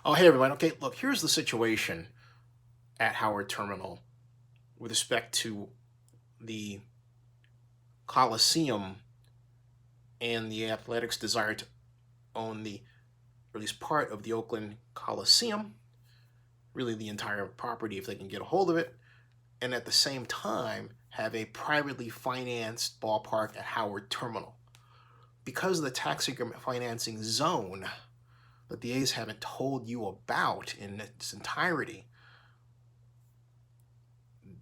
Oh, hey everyone. Okay, look, here's the situation at Howard Terminal with respect to the Coliseum and the Athletics' desire to own or at least part of the Oakland Coliseum, really the entire property if they can get a hold of it, and at the same time have a privately financed ballpark at Howard Terminal. Because of the tax increment financing zone that the A's haven't told you about in its entirety,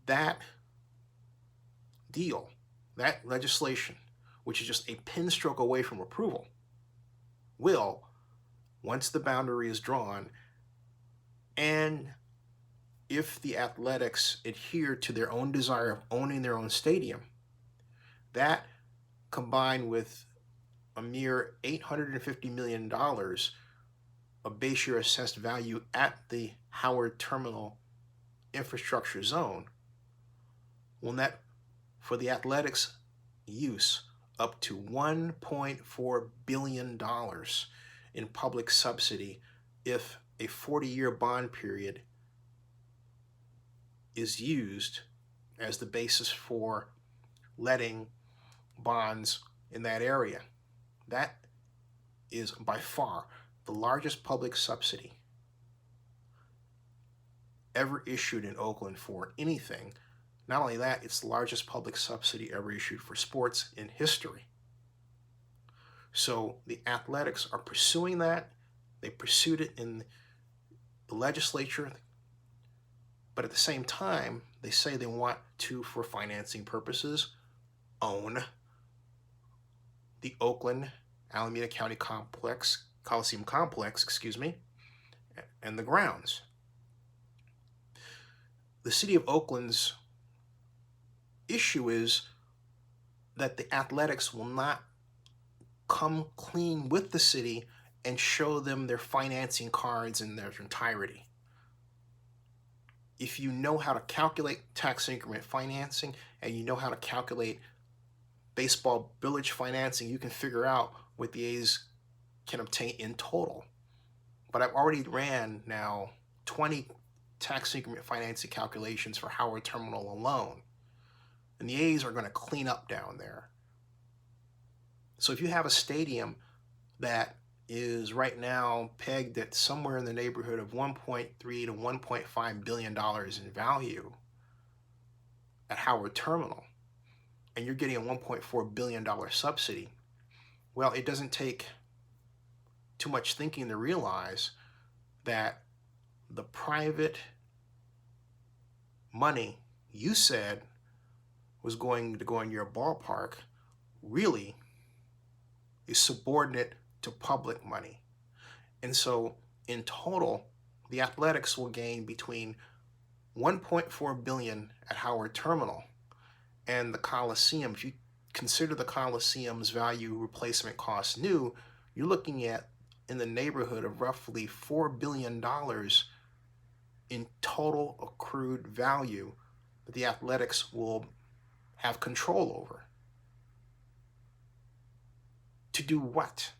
that deal, that legislation, which is just a pin stroke away from approval, will, once the boundary is drawn, and if the Athletics adhere to their own desire of owning their own stadium, that combined with a mere $850 million of base year assessed value at the Howard Terminal infrastructure zone, will net for the Athletics use up to $1.4 billion in public subsidy if a 40-year bond period is used as the basis for letting bonds in that area. That is by far the largest public subsidy ever issued in Oakland for anything. Not only that, it's the largest public subsidy ever issued for sports in history. So the Athletics are pursuing that. They pursued it in the legislature, but at the same time, they say they want to, for financing purposes, own the Oakland Alameda County Complex, Coliseum Complex, and the grounds. The City of Oakland's issue is that the Athletics will not come clean with the city and show them their financing cards in their entirety. If you know how to calculate tax increment financing and you know how to calculate baseball village financing, you can figure out what the A's can obtain in total. But I've already ran now 20 tax increment financing calculations for Howard Terminal alone. And the A's are going to clean up down there. So if you have a stadium that is right now pegged at somewhere in the neighborhood of $1.3 to $1.5 billion in value at Howard Terminal, and you're getting a $1.4 billion subsidy, well, it doesn't take too much thinking to realize that the private money you said was going to go in your ballpark really is subordinate to public money. And so in total, the Athletics will gain between $1.4 billion at Howard Terminal and the Coliseum. If you consider the Coliseum's value replacement cost new, you're looking at in the neighborhood of roughly $4 billion in total accrued value that the Athletics will have control over. To do what?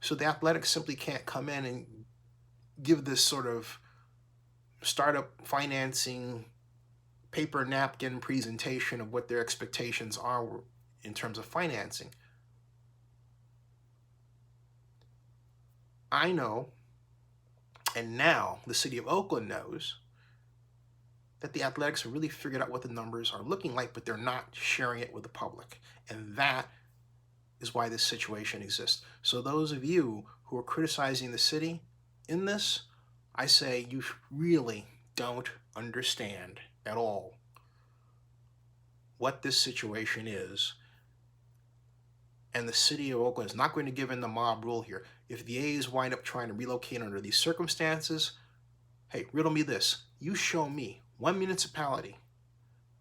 So the Athletics simply can't come in and give this sort of startup financing paper napkin presentation of what their expectations are in terms of financing. I know, and now the City of Oakland knows, that the Athletics have really figured out what the numbers are looking like, but they're not sharing it with the public. And that is why this situation exists. So those of you who are criticizing the city in this, I say you really don't understand at all what this situation is. And the City of Oakland is not going to give in the mob rule here. If the A's wind up trying to relocate under these circumstances, hey, riddle me this. You show me one municipality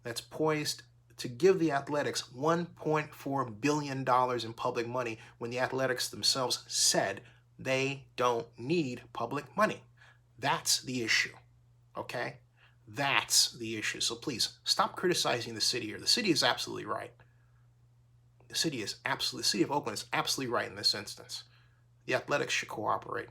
that's poised to give the Athletics $1.4 billion in public money when the Athletics themselves said they don't need public money. That's the issue, okay? That's the issue. So please, stop criticizing the city here. The city is absolutely right. The city of Oakland is absolutely right in this instance. the Athletics should cooperate.